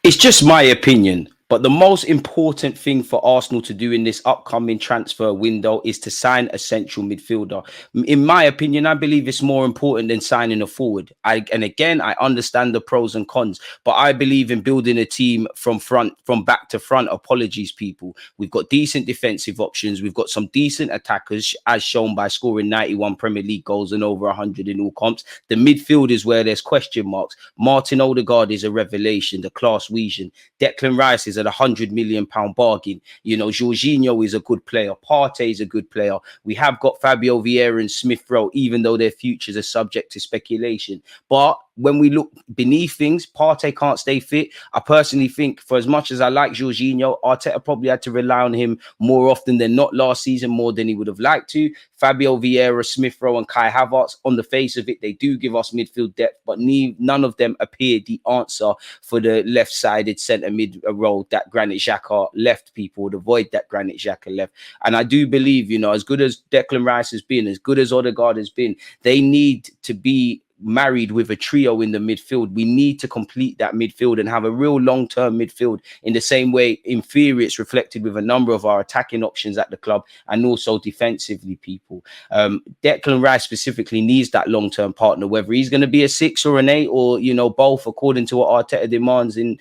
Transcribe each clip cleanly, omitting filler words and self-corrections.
It's just my opinion. But the most important thing for Arsenal to do in this upcoming transfer window is to sign a central midfielder. In my opinion, I believe it's more important than signing a forward. And again, I understand the pros and cons, but I believe in building a team from back to front. Apologies, people. We've got decent defensive options. We've got some decent attackers, as shown by scoring 91 Premier League goals and over 100 in all comps. The midfield is where there's question marks. Martin Odegaard is a revelation, the class Weasian. Declan Rice is at £100 million bargain. You know, Jorginho is a good player. Partey is a good player. We have got Fabio Vieira and Smith Rowe, even though their futures are subject to speculation. But when we look beneath things, Partey can't stay fit. I personally think, for as much as I like Jorginho, Arteta probably had to rely on him more often than not last season, more than he would have liked to. Fabio Vieira, Smith Rowe and Kai Havertz, on the face of it, they do give us midfield depth, but none of them appear the answer for the left-sided centre mid role that Granit Xhaka left. People would avoid that Granit Xhaka left. And I do believe, you know, as good as Declan Rice has been, as good as Odegaard has been, they need to be married with a trio in the midfield. We need to complete that midfield and have a real long-term midfield in the same way, in theory, it's reflected with a number of our attacking options at the club and also defensively, people. Declan Rice specifically needs that long-term partner, whether he's going to be a 6 or an 8 or, you know, both, according to what Arteta demands in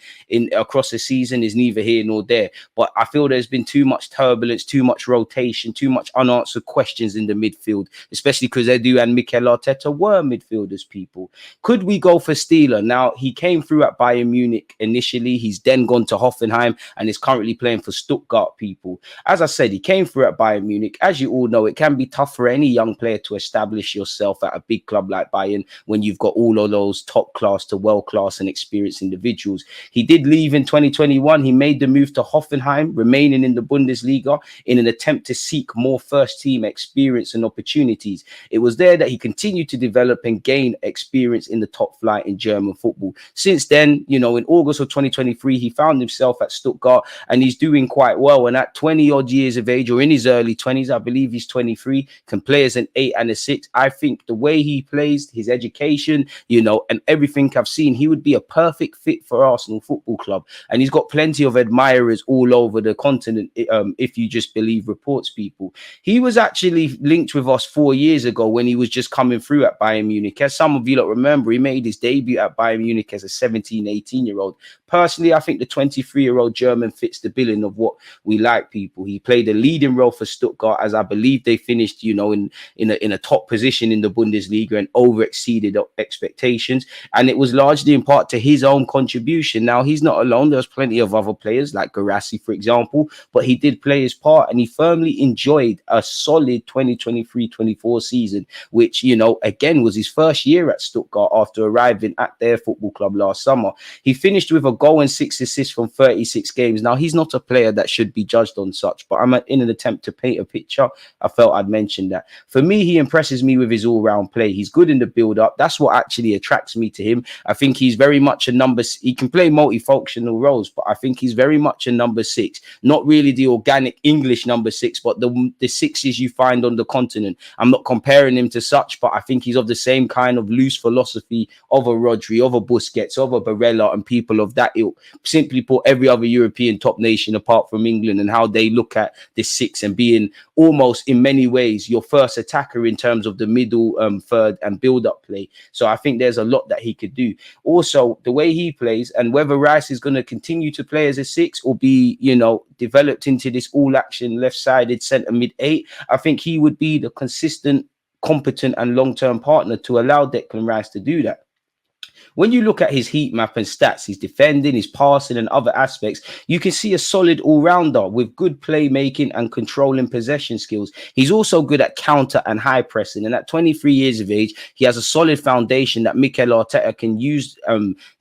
across the season, is neither here nor there. But I feel there's been too much turbulence, too much rotation, too much unanswered questions in the midfield, especially because Edu and Mikel Arteta were midfielders, people. Could we go for Stiller? Now, he came through at Bayern Munich initially. He's then gone to Hoffenheim and is currently playing for Stuttgart, people. As I said, he came through at Bayern Munich. As you all know, it can be tough for any young player to establish yourself at a big club like Bayern when you've got all of those top class to world class and experienced individuals. He did leave in 2021. He made the move to Hoffenheim, remaining in the Bundesliga in an attempt to seek more first team experience and opportunities. It was there that he continued to develop and gain experience in the top flight in German football. Since then, you know, in August of 2023, he found himself at Stuttgart and he's doing quite well. And at 20 odd years of age, or in his early 20s, I believe he's 23, can play as an 8 and a 6. I think the way he plays, his education, you know, and everything I've seen, he would be a perfect fit for Arsenal Football Club. And he's got plenty of admirers all over the continent, if you just believe reports, people. He was actually linked with us 4 years ago when he was just coming through at Bayern Munich. As some of you lot remember, he made his debut at Bayern Munich as a 17, 18-year-old. Personally, I think the 23-year-old German fits the billing of what we like, people. He played a leading role for Stuttgart, as I believe they finished, you know, in a top position in the Bundesliga and over-exceeded expectations. And it was largely in part to his own contribution. Now, he's not alone. There's plenty of other players, like Guirassy, for example, but he did play his part and he firmly enjoyed a solid 2023-24 season, which, you know, again, was his first year at Stuttgart after arriving at their football club last summer. He finished with a goal and 6 assists from 36 games. Now, he's not a player that should be judged on such, but I'm in an attempt to paint a picture. I felt I'd mention that. For me, he impresses me with his all-round play. He's good in the build-up. That's what actually attracts me to him. I think he's very much a number. He can play multifunctional roles, but I think he's very much a number 6. Not really the organic English number 6, but the sixes you find on the continent. I'm not comparing him to such, but I think he's of the same kind of loose philosophy of a Rodri, of a Busquets, of a Barella, and people of that ilk. Simply put, every other European top nation apart from England, and how they look at this 6 and being almost in many ways your first attacker in terms of the middle, third and build-up play. So I think there's a lot that he could do. Also, the way he plays, and whether Rice is going to continue to play as a 6 or be, you know, developed into this all-action left-sided centre mid-8, I think he would be the consistent, competent and long-term partner to allow Declan Rice to do that. When you look at his heat map and stats, his defending, his passing and other aspects, you can see a solid all-rounder with good playmaking and controlling possession skills. He's also good at counter and high pressing. And at 23 years of age, he has a solid foundation that Mikel Arteta can use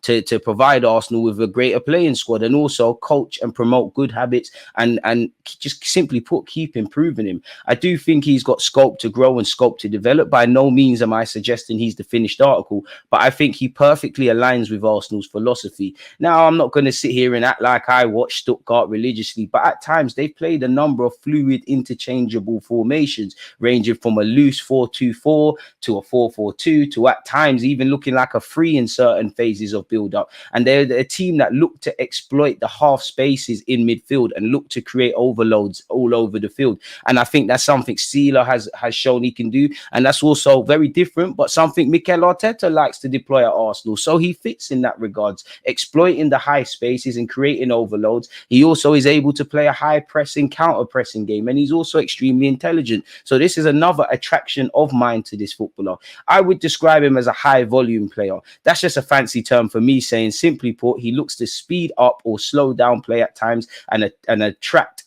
to provide Arsenal with a greater playing squad and also coach and promote good habits and just simply put, keep improving him. I do think he's got scope to grow and scope to develop. By no means am I suggesting he's the finished article, but I think he perfectly aligns with Arsenal's philosophy. Now, I'm not going to sit here and act like I watch Stuttgart religiously, but at times they've played a number of fluid, interchangeable formations, ranging from a loose 4-2-4 to a 4-4-2 to at times even looking like a 3 in certain phases of build-up. And they're a team that look to exploit the half spaces in midfield and look to create overloads all over the field. And I think that's something Stiller has shown he can do. And that's also very different, but something Mikel Arteta likes to deploy at Arsenal. So he fits in that regards, exploiting the high spaces and creating overloads. He also is able to play a high pressing, counter pressing game, and he's also extremely intelligent. So this is another attraction of mine to this footballer. I would describe him as a high volume player. That's just a fancy term for me saying, simply put, he looks to speed up or slow down play at times and attract,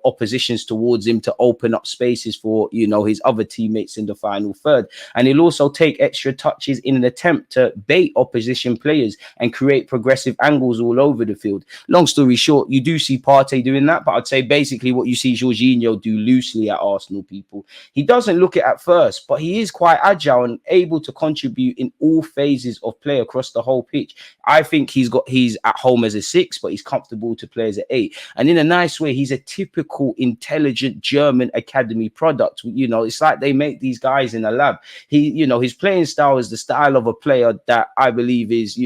oppositions towards him to open up spaces for, his other teammates in the final third. And he'll also take extra touches in an attempt to bait opposition players and create progressive angles all over the field. Long story short, you do see Partey doing that, but I'd say basically what you see Jorginho do loosely at Arsenal, people. He doesn't look it at first, but he is quite agile and able to contribute in all phases of play across the whole pitch. I think he's at home as a 6, but he's comfortable to play as an 8. And in a nice way, he's a typical intelligent German academy product. It's like they make these guys in a lab. His playing style is the style of a player that I believe is,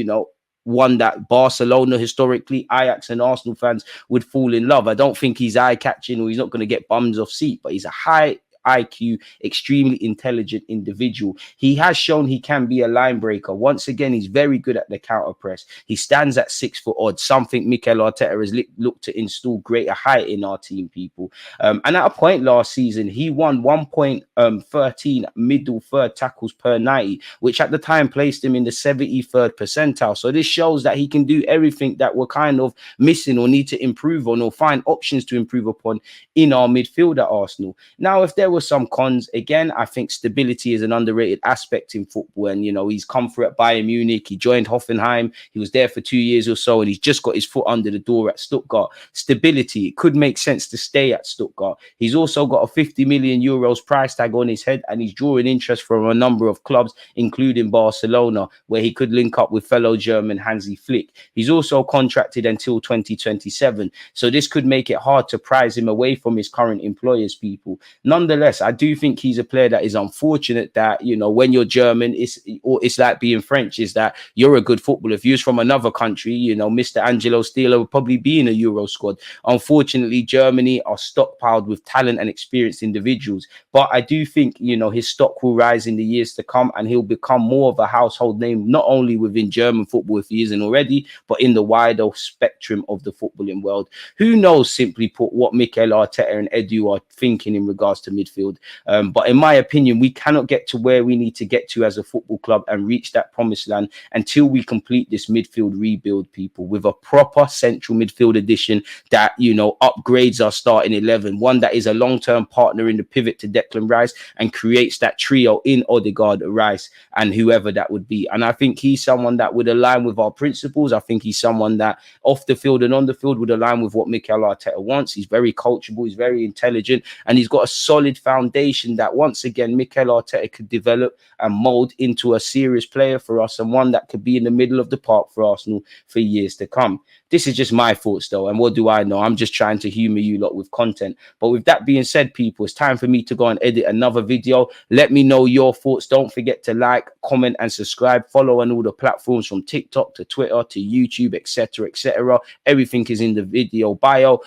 one that Barcelona historically, Ajax and Arsenal fans would fall in love. I don't think he's eye-catching or he's not going to get bums off seat, but he's a high IQ, extremely intelligent individual. He has shown he can be a line breaker. Once again, he's very good at the counter press. He stands at 6 foot odd, something Mikel Arteta has looked to install greater height in our team, people. And at a point last season, he won 1.13 middle third tackles per 90, which at the time placed him in the 73rd percentile. So this shows that he can do everything that we're kind of missing or need to improve on or find options to improve upon in our midfield at Arsenal. Now, if there were some cons, again, I think stability is an underrated aspect in football. And, he's come through at Bayern Munich. He joined Hoffenheim. He was there for 2 years or so, and he's just got his foot under the door at Stuttgart. Stability, it could make sense to stay at Stuttgart. He's also got a 50 million euros price tag on his head, and he's drawing interest from a number of clubs, including Barcelona, where he could link up with fellow German Hansi Flick. He's also contracted until 2027. So this could make it hard to prize him away from his current employers, people. Nonetheless, I do think he's a player that is unfortunate that, when you're German, it's like being French, is that you're a good footballer. If you're from another country, Mr. Angelo Stiller would probably be in a Euro squad. Unfortunately, Germany are stockpiled with talent and experienced individuals. But I do think, his stock will rise in the years to come and he'll become more of a household name, not only within German football, if he isn't already, but in the wider spectrum of the footballing world. Who knows, simply put, what Mikel Arteta and Edu are thinking in regards to midfield. But in my opinion, we cannot get to where we need to get to as a football club and reach that promised land until we complete this midfield rebuild, people, with a proper central midfield addition that, upgrades our starting 11, one that is a long-term partner in the pivot to Declan Rice and creates that trio in Odegaard, Rice, and whoever that would be. And I think he's someone that would align with our principles. I think he's someone that off the field and on the field would align with what Mikel Arteta wants. He's very coachable, he's very intelligent, and he's got a solid foundation that once again Mikel Arteta could develop and mold into a serious player for us, and one that could be in the middle of the park for Arsenal for years to come. This is just my thoughts though, and what do I know? I'm just trying to humor you lot with content. But with that being said, people, it's time for me to go and edit another video. Let me know your thoughts. Don't forget to like, comment and subscribe. Follow on all the platforms from TikTok to Twitter to YouTube, etc, etc. Everything is in the video bio.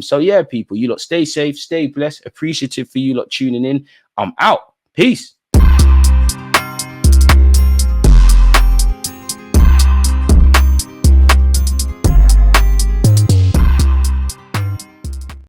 So yeah, people, you lot stay safe, stay blessed. Appreciative for you lot tuning in. I'm out. Peace.